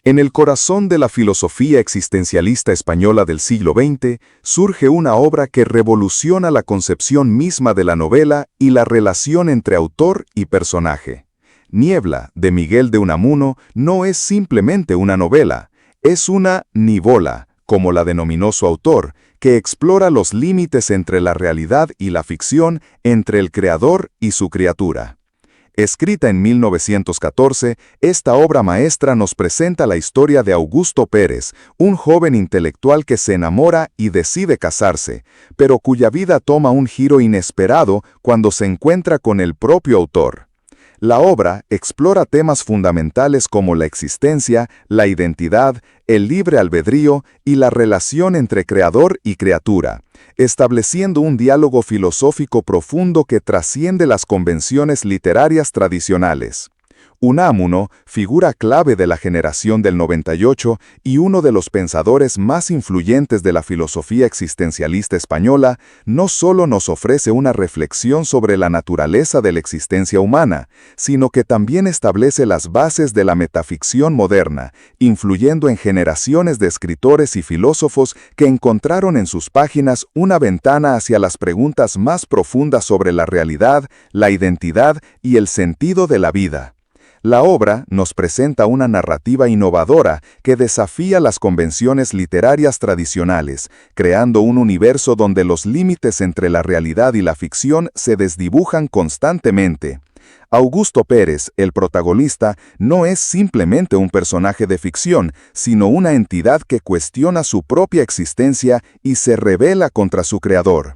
En el corazón de la filosofía existencialista española del siglo XX surge una obra que revoluciona la concepción misma de la novela y la relación entre autor y personaje. Niebla, de Miguel de Unamuno, no es simplemente una novela, es una nivola, como la denominó su autor, que explora los límites entre la realidad y la ficción, entre el creador y su criatura. Escrita en 1914, esta obra maestra nos presenta la historia de Augusto Pérez, un joven intelectual que se enamora y decide casarse, pero cuya vida toma un giro inesperado cuando se encuentra con el propio autor. La obra explora temas fundamentales como la existencia, la identidad, el libre albedrío y la relación entre creador y criatura, estableciendo un diálogo filosófico profundo que trasciende las convenciones literarias tradicionales. Unamuno, figura clave de la generación del 98 y uno de los pensadores más influyentes de la filosofía existencialista española, no solo nos ofrece una reflexión sobre la naturaleza de la existencia humana, sino que también establece las bases de la metaficción moderna, influyendo en generaciones de escritores y filósofos que encontraron en sus páginas una ventana hacia las preguntas más profundas sobre la realidad, la identidad y el sentido de la vida. La obra nos presenta una narrativa innovadora que desafía las convenciones literarias tradicionales, creando un universo donde los límites entre la realidad y la ficción se desdibujan constantemente. Augusto Pérez, el protagonista, no es simplemente un personaje de ficción, sino una entidad que cuestiona su propia existencia y se rebela contra su creador.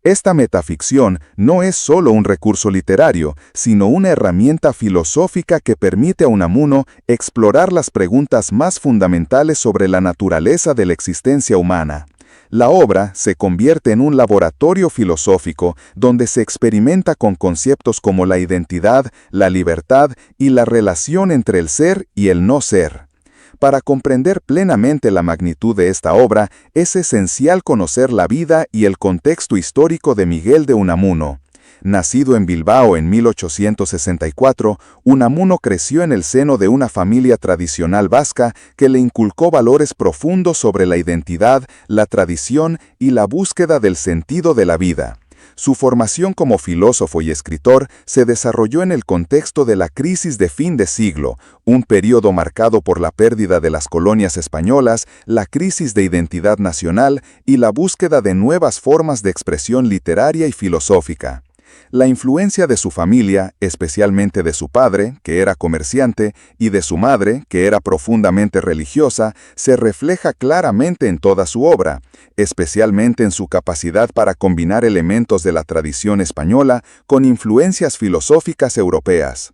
Esta metaficción no es solo un recurso literario, sino una herramienta filosófica que permite a Unamuno explorar las preguntas más fundamentales sobre la naturaleza de la existencia humana. La obra se convierte en un laboratorio filosófico donde se experimenta con conceptos como la identidad, la libertad y la relación entre el ser y el no ser. Para comprender plenamente la magnitud de esta obra, es esencial conocer la vida y el contexto histórico de Miguel de Unamuno. Nacido en Bilbao en 1864, Unamuno creció en el seno de una familia tradicional vasca que le inculcó valores profundos sobre la identidad, la tradición y la búsqueda del sentido de la vida. Su formación como filósofo y escritor se desarrolló en el contexto de la crisis de fin de siglo, un periodo marcado por la pérdida de las colonias españolas, la crisis de identidad nacional y la búsqueda de nuevas formas de expresión literaria y filosófica. La influencia de su familia, especialmente de su padre, que era comerciante, y de su madre, que era profundamente religiosa, se refleja claramente en toda su obra, especialmente en su capacidad para combinar elementos de la tradición española con influencias filosóficas europeas.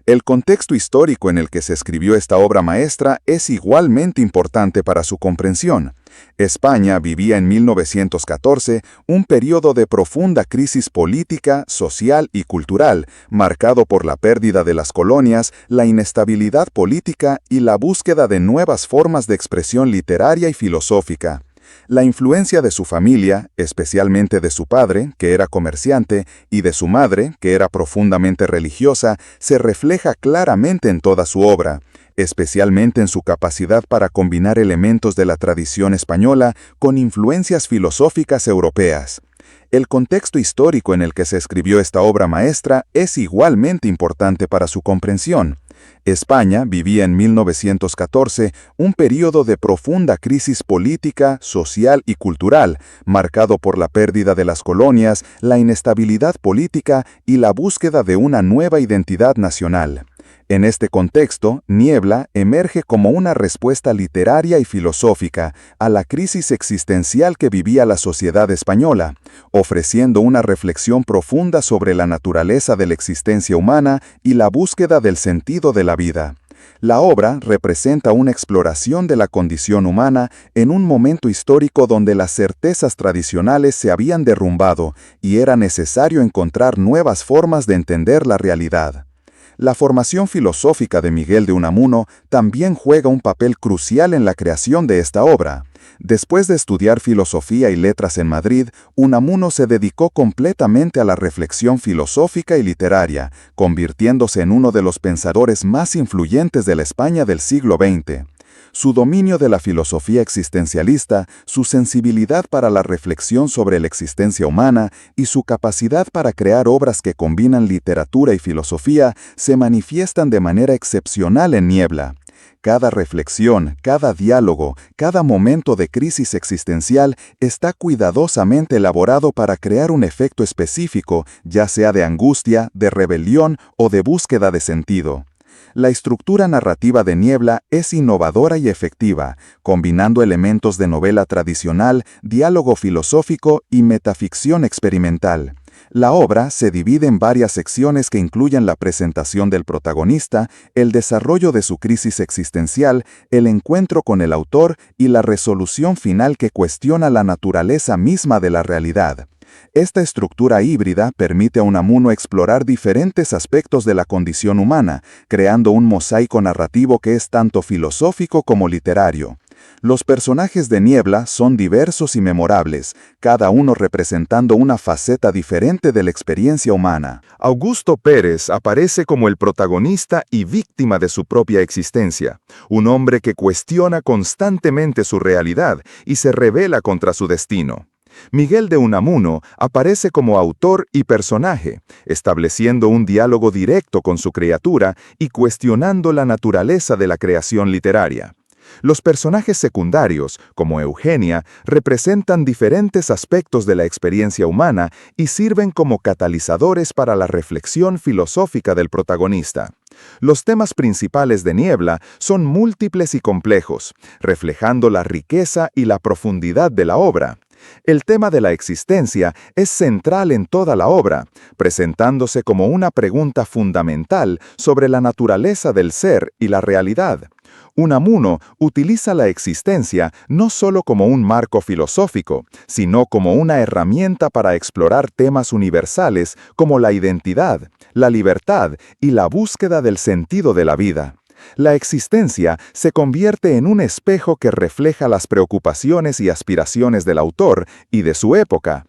El contexto histórico en el que se escribió esta obra maestra es igualmente importante para su comprensión. España vivía en 1914 un periodo de profunda crisis política, social y cultural, marcado por la pérdida de las colonias, la inestabilidad política y la búsqueda de nuevas formas de expresión literaria y filosófica. La influencia de su familia, especialmente de su padre, que era comerciante, y de su madre, que era profundamente religiosa, se refleja claramente en toda su obra, especialmente en su capacidad para combinar elementos de la tradición española con influencias filosóficas europeas. El contexto histórico en el que se escribió esta obra maestra es igualmente importante para su comprensión. España vivía en 1914 un periodo de profunda crisis política, social y cultural, marcado por la pérdida de las colonias, la inestabilidad política y la búsqueda de una nueva identidad nacional. En este contexto, Niebla emerge como una respuesta literaria y filosófica a la crisis existencial que vivía la sociedad española, ofreciendo una reflexión profunda sobre la naturaleza de la existencia humana y la búsqueda del sentido de la vida. La obra representa una exploración de la condición humana en un momento histórico donde las certezas tradicionales se habían derrumbado y era necesario encontrar nuevas formas de entender la realidad. La formación filosófica de Miguel de Unamuno también juega un papel crucial en la creación de esta obra. Después de estudiar filosofía y letras en Madrid, Unamuno se dedicó completamente a la reflexión filosófica y literaria, convirtiéndose en uno de los pensadores más influyentes de la España del siglo XX. Su dominio de la filosofía existencialista, su sensibilidad para la reflexión sobre la existencia humana y su capacidad para crear obras que combinan literatura y filosofía se manifiestan de manera excepcional en Niebla. Cada reflexión, cada diálogo, cada momento de crisis existencial está cuidadosamente elaborado para crear un efecto específico, ya sea de angustia, de rebelión o de búsqueda de sentido. La estructura narrativa de Niebla es innovadora y efectiva, combinando elementos de novela tradicional, diálogo filosófico y metaficción experimental. La obra se divide en varias secciones que incluyen la presentación del protagonista, el desarrollo de su crisis existencial, el encuentro con el autor y la resolución final que cuestiona la naturaleza misma de la realidad. Esta estructura híbrida permite a Unamuno explorar diferentes aspectos de la condición humana, creando un mosaico narrativo que es tanto filosófico como literario. Los personajes de Niebla son diversos y memorables, cada uno representando una faceta diferente de la experiencia humana. Augusto Pérez aparece como el protagonista y víctima de su propia existencia, un hombre que cuestiona constantemente su realidad y se rebela contra su destino. Miguel de Unamuno aparece como autor y personaje, estableciendo un diálogo directo con su criatura y cuestionando la naturaleza de la creación literaria. Los personajes secundarios, como Eugenia, representan diferentes aspectos de la experiencia humana y sirven como catalizadores para la reflexión filosófica del protagonista. Los temas principales de Niebla son múltiples y complejos, reflejando la riqueza y la profundidad de la obra. El tema de la existencia es central en toda la obra, presentándose como una pregunta fundamental sobre la naturaleza del ser y la realidad. Unamuno utiliza la existencia no solo como un marco filosófico, sino como una herramienta para explorar temas universales como la identidad, la libertad y la búsqueda del sentido de la vida. La existencia se convierte en un espejo que refleja las preocupaciones y aspiraciones del autor y de su época.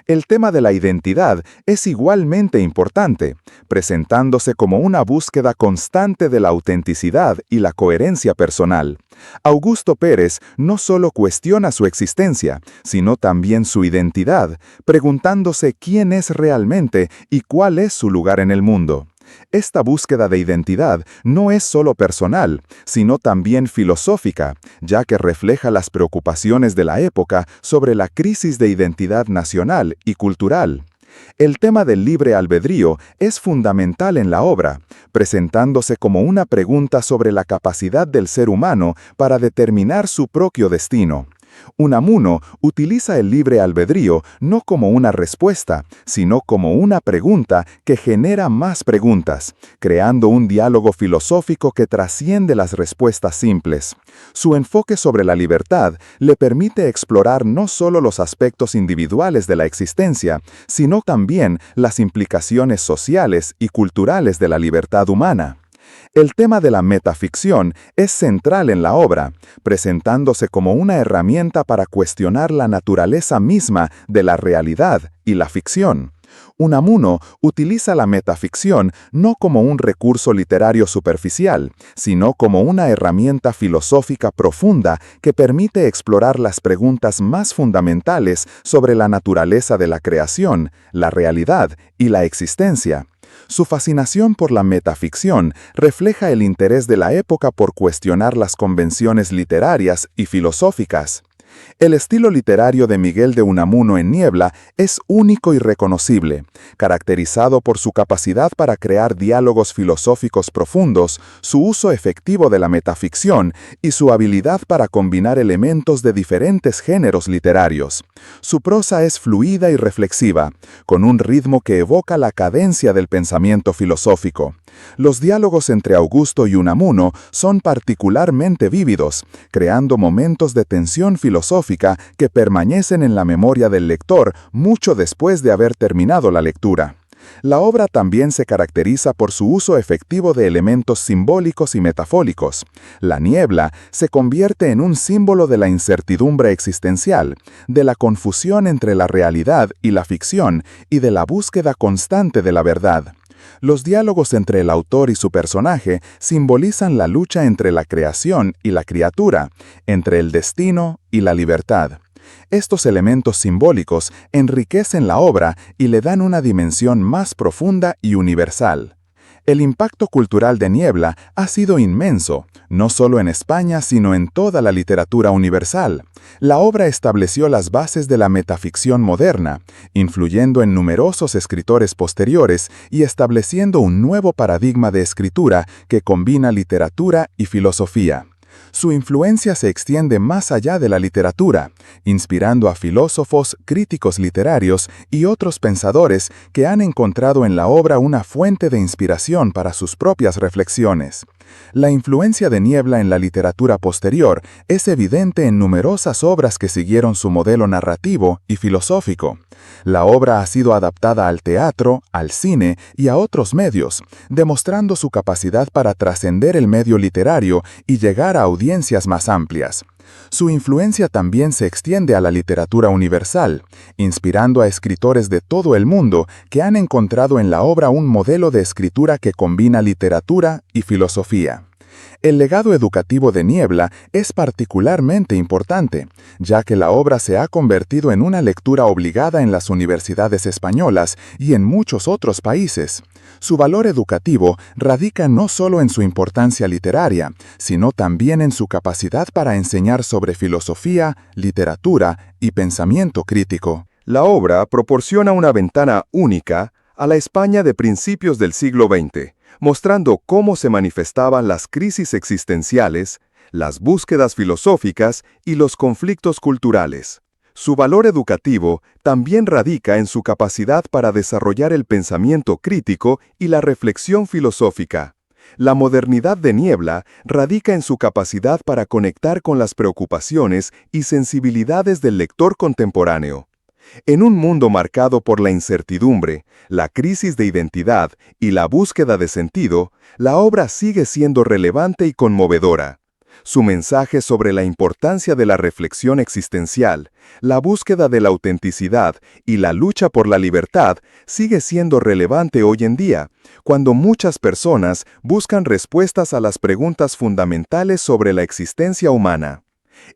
El tema de la identidad es igualmente importante, presentándose como una búsqueda constante de la autenticidad y la coherencia personal. Augusto Pérez no solo cuestiona su existencia, sino también su identidad, preguntándose quién es realmente y cuál es su lugar en el mundo. Esta búsqueda de identidad no es solo personal, sino también filosófica, ya que refleja las preocupaciones de la época sobre la crisis de identidad nacional y cultural. El tema del libre albedrío es fundamental en la obra, presentándose como una pregunta sobre la capacidad del ser humano para determinar su propio destino. Unamuno utiliza el libre albedrío no como una respuesta, sino como una pregunta que genera más preguntas, creando un diálogo filosófico que trasciende las respuestas simples. Su enfoque sobre la libertad le permite explorar no solo los aspectos individuales de la existencia, sino también las implicaciones sociales y culturales de la libertad humana. El tema de la metaficción es central en la obra, presentándose como una herramienta para cuestionar la naturaleza misma de la realidad y la ficción. Unamuno utiliza la metaficción no como un recurso literario superficial, sino como una herramienta filosófica profunda que permite explorar las preguntas más fundamentales sobre la naturaleza de la creación, la realidad y la existencia. Su fascinación por la metaficción refleja el interés de la época por cuestionar las convenciones literarias y filosóficas. El estilo literario de Miguel de Unamuno en Niebla es único y reconocible, caracterizado por su capacidad para crear diálogos filosóficos profundos, su uso efectivo de la metaficción y su habilidad para combinar elementos de diferentes géneros literarios. Su prosa es fluida y reflexiva, con un ritmo que evoca la cadencia del pensamiento filosófico. Los diálogos entre Augusto y Unamuno son particularmente vívidos, creando momentos de tensión filosófica que permanecen en la memoria del lector mucho después de haber terminado la lectura. La obra también se caracteriza por su uso efectivo de elementos simbólicos y metafóricos. La niebla se convierte en un símbolo de la incertidumbre existencial, de la confusión entre la realidad y la ficción y de la búsqueda constante de la verdad. Los diálogos entre el autor y su personaje simbolizan la lucha entre la creación y la criatura, entre el destino y la libertad. Estos elementos simbólicos enriquecen la obra y le dan una dimensión más profunda y universal. El impacto cultural de Niebla ha sido inmenso, no solo en España, sino en toda la literatura universal. La obra estableció las bases de la metaficción moderna, influyendo en numerosos escritores posteriores y estableciendo un nuevo paradigma de escritura que combina literatura y filosofía. Su influencia se extiende más allá de la literatura, inspirando a filósofos, críticos literarios y otros pensadores que han encontrado en la obra una fuente de inspiración para sus propias reflexiones. La influencia de Niebla en la literatura posterior es evidente en numerosas obras que siguieron su modelo narrativo y filosófico. La obra ha sido adaptada al teatro, al cine y a otros medios, demostrando su capacidad para trascender el medio literario y llegar a audiencias más amplias. Su influencia también se extiende a la literatura universal, inspirando a escritores de todo el mundo que han encontrado en la obra un modelo de escritura que combina literatura y filosofía. El legado educativo de Niebla es particularmente importante, ya que la obra se ha convertido en una lectura obligada en las universidades españolas y en muchos otros países. Su valor educativo radica no solo en su importancia literaria, sino también en su capacidad para enseñar sobre filosofía, literatura y pensamiento crítico. La obra proporciona una ventana única a la España de principios del siglo XX, mostrando cómo se manifestaban las crisis existenciales, las búsquedas filosóficas y los conflictos culturales. Su valor educativo también radica en su capacidad para desarrollar el pensamiento crítico y la reflexión filosófica. La modernidad de Niebla radica en su capacidad para conectar con las preocupaciones y sensibilidades del lector contemporáneo. En un mundo marcado por la incertidumbre, la crisis de identidad y la búsqueda de sentido, la obra sigue siendo relevante y conmovedora. Su mensaje sobre la importancia de la reflexión existencial, la búsqueda de la autenticidad y la lucha por la libertad sigue siendo relevante hoy en día, cuando muchas personas buscan respuestas a las preguntas fundamentales sobre la existencia humana.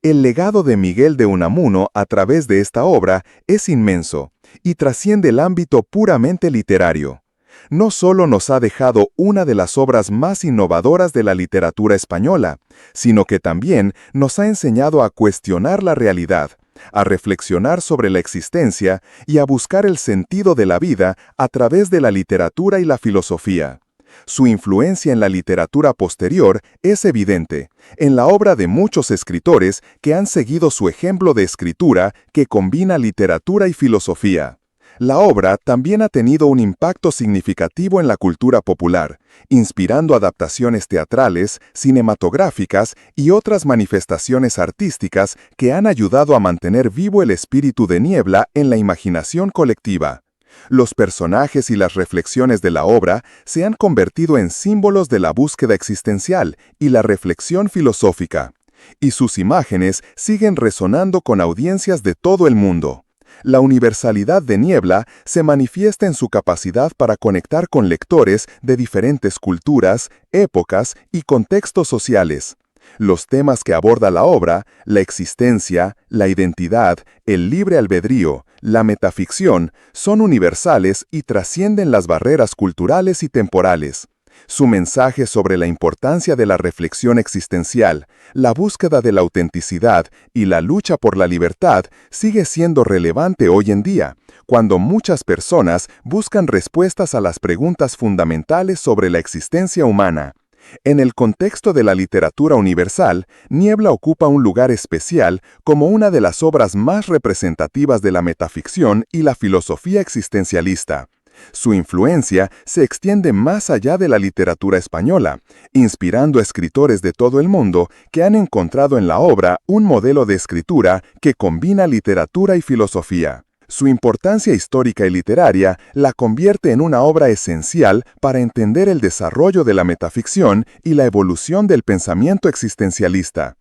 El legado de Miguel de Unamuno a través de esta obra es inmenso y trasciende el ámbito puramente literario. No solo nos ha dejado una de las obras más innovadoras de la literatura española, sino que también nos ha enseñado a cuestionar la realidad, a reflexionar sobre la existencia y a buscar el sentido de la vida a través de la literatura y la filosofía. Su influencia en la literatura posterior es evidente, en la obra de muchos escritores que han seguido su ejemplo de escritura que combina literatura y filosofía. La obra también ha tenido un impacto significativo en la cultura popular, inspirando adaptaciones teatrales, cinematográficas y otras manifestaciones artísticas que han ayudado a mantener vivo el espíritu de Niebla en la imaginación colectiva. Los personajes y las reflexiones de la obra se han convertido en símbolos de la búsqueda existencial y la reflexión filosófica, y sus imágenes siguen resonando con audiencias de todo el mundo. La universalidad de Niebla se manifiesta en su capacidad para conectar con lectores de diferentes culturas, épocas y contextos sociales. Los temas que aborda la obra, la existencia, la identidad, el libre albedrío, la metaficción, son universales y trascienden las barreras culturales y temporales. Su mensaje sobre la importancia de la reflexión existencial, la búsqueda de la autenticidad y la lucha por la libertad sigue siendo relevante hoy en día, cuando muchas personas buscan respuestas a las preguntas fundamentales sobre la existencia humana. En el contexto de la literatura universal, Niebla ocupa un lugar especial como una de las obras más representativas de la metaficción y la filosofía existencialista. Su influencia se extiende más allá de la literatura española, inspirando a escritores de todo el mundo que han encontrado en la obra un modelo de escritura que combina literatura y filosofía. Su importancia histórica y literaria la convierte en una obra esencial para entender el desarrollo de la metaficción y la evolución del pensamiento existencialista.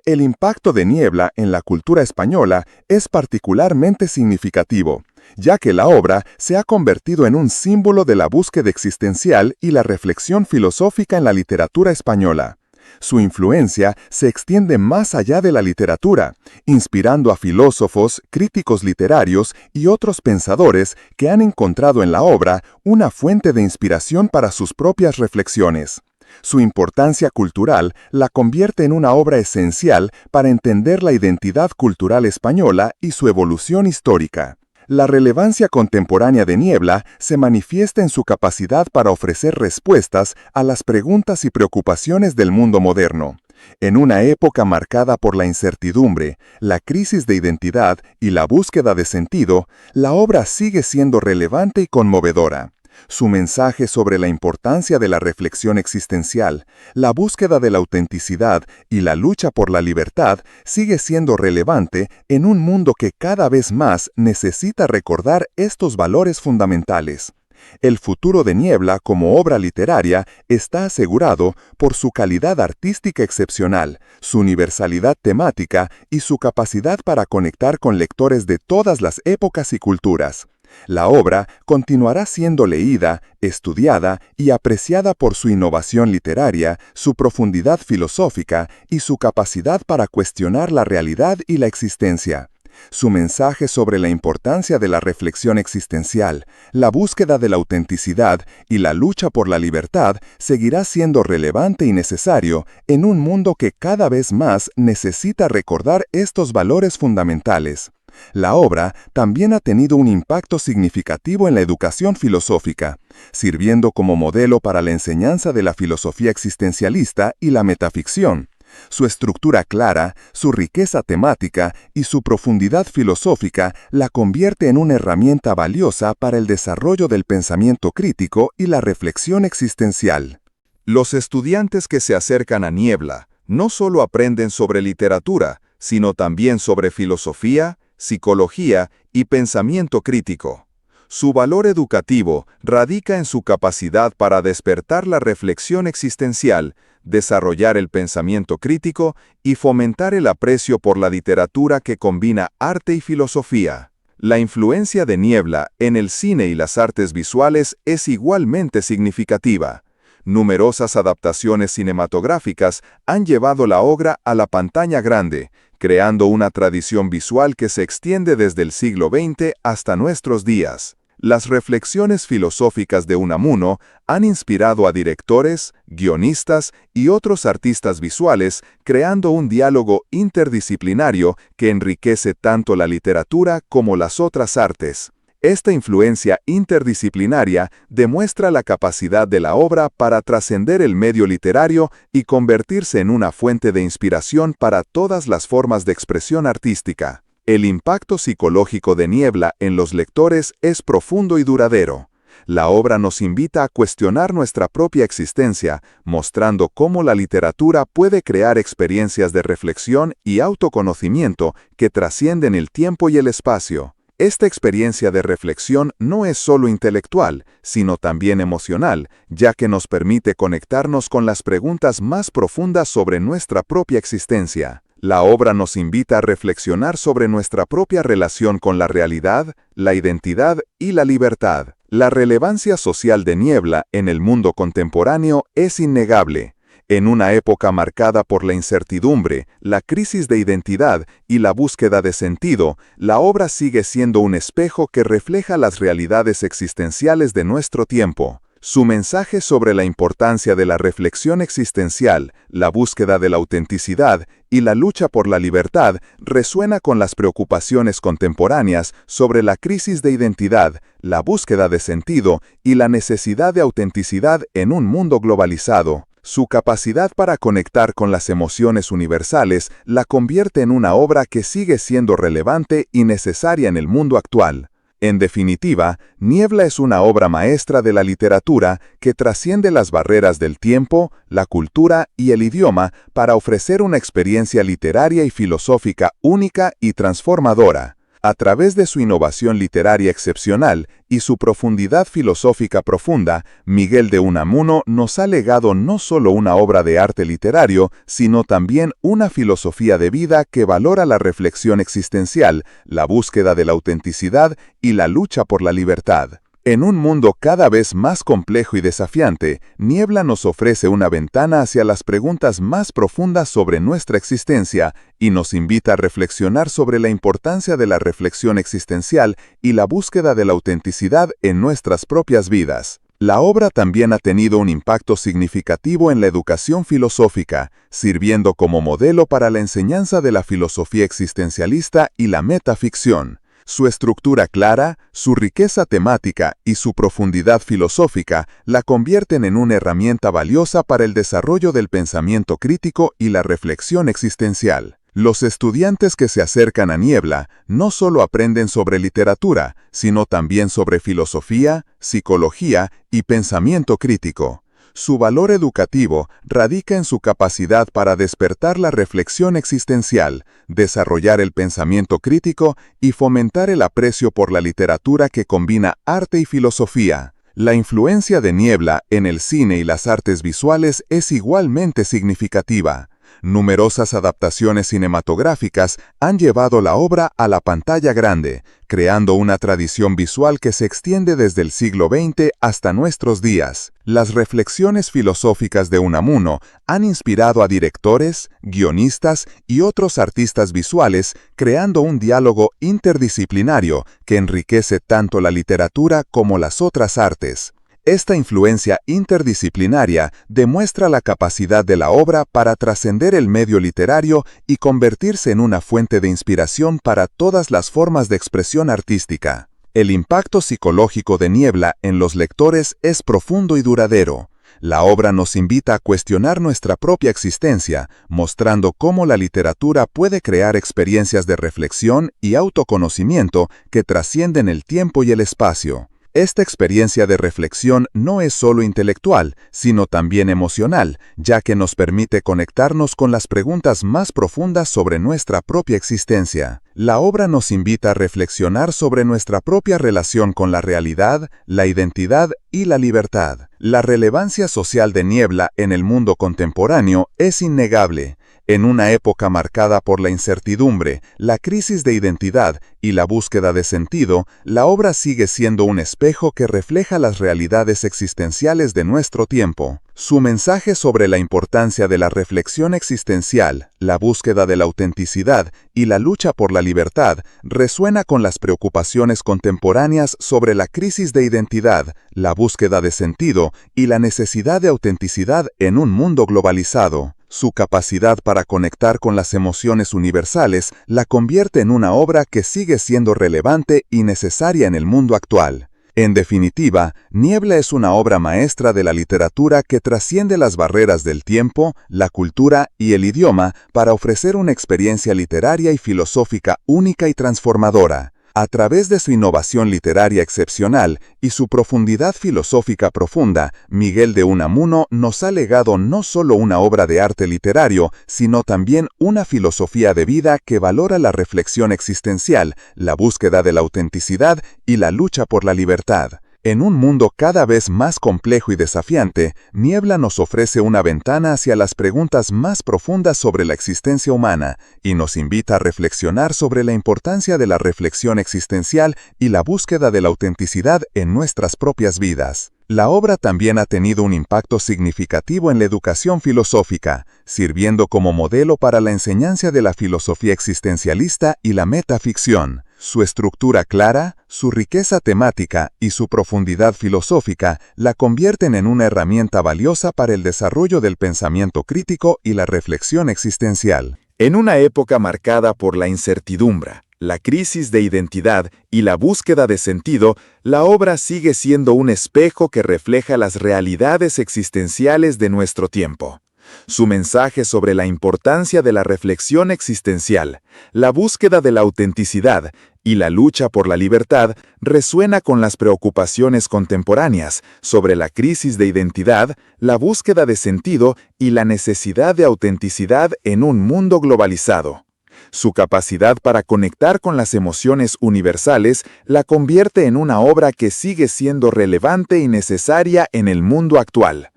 El impacto de Niebla en la cultura española es particularmente significativo, ya que la obra se ha convertido en un símbolo de la búsqueda existencial y la reflexión filosófica en la literatura española. Su influencia se extiende más allá de la literatura, inspirando a filósofos, críticos literarios y otros pensadores que han encontrado en la obra una fuente de inspiración para sus propias reflexiones. Su importancia cultural la convierte en una obra esencial para entender la identidad cultural española y su evolución histórica. La relevancia contemporánea de Niebla se manifiesta en su capacidad para ofrecer respuestas a las preguntas y preocupaciones del mundo moderno. En una época marcada por la incertidumbre, la crisis de identidad y la búsqueda de sentido, la obra sigue siendo relevante y conmovedora. Su mensaje sobre la importancia de la reflexión existencial, la búsqueda de la autenticidad y la lucha por la libertad sigue siendo relevante en un mundo que cada vez más necesita recordar estos valores fundamentales. El futuro de Niebla como obra literaria está asegurado por su calidad artística excepcional, su universalidad temática y su capacidad para conectar con lectores de todas las épocas y culturas. La obra continuará siendo leída, estudiada y apreciada por su innovación literaria, su profundidad filosófica y su capacidad para cuestionar la realidad y la existencia. Su mensaje sobre la importancia de la reflexión existencial, la búsqueda de la autenticidad y la lucha por la libertad seguirá siendo relevante y necesario en un mundo que cada vez más necesita recordar estos valores fundamentales. La obra también ha tenido un impacto significativo en la educación filosófica, sirviendo como modelo para la enseñanza de la filosofía existencialista y la metaficción. Su estructura clara, su riqueza temática y su profundidad filosófica la convierte en una herramienta valiosa para el desarrollo del pensamiento crítico y la reflexión existencial. Los estudiantes que se acercan a Niebla no solo aprenden sobre literatura, sino también sobre filosofía, psicología y pensamiento crítico. Su valor educativo radica en su capacidad para despertar la reflexión existencial, desarrollar el pensamiento crítico y fomentar el aprecio por la literatura que combina arte y filosofía. La influencia de Niebla en el cine y las artes visuales es igualmente significativa. Numerosas adaptaciones cinematográficas han llevado la obra a la pantalla grande, creando una tradición visual que se extiende desde el siglo XX hasta nuestros días. Las reflexiones filosóficas de Unamuno han inspirado a directores, guionistas y otros artistas visuales, creando un diálogo interdisciplinario que enriquece tanto la literatura como las otras artes. Esta influencia interdisciplinaria demuestra la capacidad de la obra para trascender el medio literario y convertirse en una fuente de inspiración para todas las formas de expresión artística. El impacto psicológico de Niebla en los lectores es profundo y duradero. La obra nos invita a cuestionar nuestra propia existencia, mostrando cómo la literatura puede crear experiencias de reflexión y autoconocimiento que trascienden el tiempo y el espacio. Esta experiencia de reflexión no es solo intelectual, sino también emocional, ya que nos permite conectarnos con las preguntas más profundas sobre nuestra propia existencia. La obra nos invita a reflexionar sobre nuestra propia relación con la realidad, la identidad y la libertad. La relevancia social de Niebla en el mundo contemporáneo es innegable. En una época marcada por la incertidumbre, la crisis de identidad y la búsqueda de sentido, la obra sigue siendo un espejo que refleja las realidades existenciales de nuestro tiempo. Su mensaje sobre la importancia de la reflexión existencial, la búsqueda de la autenticidad y la lucha por la libertad resuena con las preocupaciones contemporáneas sobre la crisis de identidad, la búsqueda de sentido y la necesidad de autenticidad en un mundo globalizado. Su capacidad para conectar con las emociones universales la convierte en una obra que sigue siendo relevante y necesaria en el mundo actual. En definitiva, Niebla es una obra maestra de la literatura que trasciende las barreras del tiempo, la cultura y el idioma para ofrecer una experiencia literaria y filosófica única y transformadora. A través de su innovación literaria excepcional y su profundidad filosófica profunda, Miguel de Unamuno nos ha legado no solo una obra de arte literario, sino también una filosofía de vida que valora la reflexión existencial, la búsqueda de la autenticidad y la lucha por la libertad. En un mundo cada vez más complejo y desafiante, Niebla nos ofrece una ventana hacia las preguntas más profundas sobre nuestra existencia y nos invita a reflexionar sobre la importancia de la reflexión existencial y la búsqueda de la autenticidad en nuestras propias vidas. La obra también ha tenido un impacto significativo en la educación filosófica, sirviendo como modelo para la enseñanza de la filosofía existencialista y la metaficción. Su estructura clara, su riqueza temática y su profundidad filosófica la convierten en una herramienta valiosa para el desarrollo del pensamiento crítico y la reflexión existencial. Los estudiantes que se acercan a Niebla no solo aprenden sobre literatura, sino también sobre filosofía, psicología y pensamiento crítico. Su valor educativo radica en su capacidad para despertar la reflexión existencial, desarrollar el pensamiento crítico y fomentar el aprecio por la literatura que combina arte y filosofía. La influencia de Niebla en el cine y las artes visuales es igualmente significativa. Numerosas adaptaciones cinematográficas han llevado la obra a la pantalla grande, creando una tradición visual que se extiende desde el siglo XX hasta nuestros días. Las reflexiones filosóficas de Unamuno han inspirado a directores, guionistas y otros artistas visuales, creando un diálogo interdisciplinario que enriquece tanto la literatura como las otras artes. Esta influencia interdisciplinaria demuestra la capacidad de la obra para trascender el medio literario y convertirse en una fuente de inspiración para todas las formas de expresión artística. El impacto psicológico de Niebla en los lectores es profundo y duradero. La obra nos invita a cuestionar nuestra propia existencia, mostrando cómo la literatura puede crear experiencias de reflexión y autoconocimiento que trascienden el tiempo y el espacio. Esta experiencia de reflexión no es solo intelectual, sino también emocional, ya que nos permite conectarnos con las preguntas más profundas sobre nuestra propia existencia. La obra nos invita a reflexionar sobre nuestra propia relación con la realidad, la identidad y la libertad. La relevancia social de Niebla en el mundo contemporáneo es innegable. En una época marcada por la incertidumbre, la crisis de identidad y la búsqueda de sentido, la obra sigue siendo un espejo que refleja las realidades existenciales de nuestro tiempo. Su mensaje sobre la importancia de la reflexión existencial, la búsqueda de la autenticidad y la lucha por la libertad resuena con las preocupaciones contemporáneas sobre la crisis de identidad, la búsqueda de sentido y la necesidad de autenticidad en un mundo globalizado. Su capacidad para conectar con las emociones universales la convierte en una obra que sigue siendo relevante y necesaria en el mundo actual. En definitiva, Niebla es una obra maestra de la literatura que trasciende las barreras del tiempo, la cultura y el idioma para ofrecer una experiencia literaria y filosófica única y transformadora. A través de su innovación literaria excepcional y su profundidad filosófica profunda, Miguel de Unamuno nos ha legado no solo una obra de arte literario, sino también una filosofía de vida que valora la reflexión existencial, la búsqueda de la autenticidad y la lucha por la libertad. En un mundo cada vez más complejo y desafiante, Niebla nos ofrece una ventana hacia las preguntas más profundas sobre la existencia humana y nos invita a reflexionar sobre la importancia de la reflexión existencial y la búsqueda de la autenticidad en nuestras propias vidas. La obra también ha tenido un impacto significativo en la educación filosófica, sirviendo como modelo para la enseñanza de la filosofía existencialista y la metaficción. Su estructura clara, su riqueza temática y su profundidad filosófica la convierten en una herramienta valiosa para el desarrollo del pensamiento crítico y la reflexión existencial. En una época marcada por la incertidumbre, la crisis de identidad y la búsqueda de sentido, la obra sigue siendo un espejo que refleja las realidades existenciales de nuestro tiempo. Su mensaje sobre la importancia de la reflexión existencial, la búsqueda de la autenticidad y la lucha por la libertad resuena con las preocupaciones contemporáneas sobre la crisis de identidad, la búsqueda de sentido y la necesidad de autenticidad en un mundo globalizado. Su capacidad para conectar con las emociones universales la convierte en una obra que sigue siendo relevante y necesaria en el mundo actual.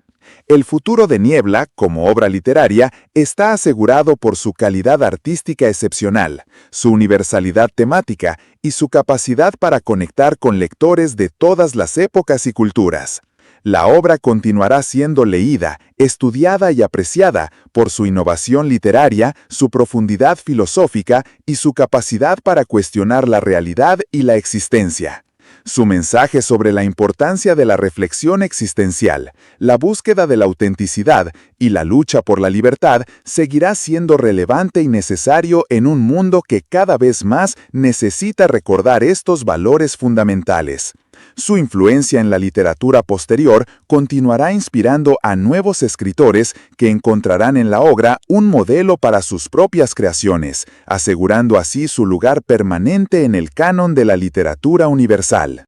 El futuro de Niebla, como obra literaria, está asegurado por su calidad artística excepcional, su universalidad temática y su capacidad para conectar con lectores de todas las épocas y culturas. La obra continuará siendo leída, estudiada y apreciada por su innovación literaria, su profundidad filosófica y su capacidad para cuestionar la realidad y la existencia. Su mensaje sobre la importancia de la reflexión existencial, la búsqueda de la autenticidad y la lucha por la libertad seguirá siendo relevante y necesario en un mundo que cada vez más necesita recordar estos valores fundamentales. Su influencia en la literatura posterior continuará inspirando a nuevos escritores que encontrarán en la obra un modelo para sus propias creaciones, asegurando así su lugar permanente en el canon de la literatura universal.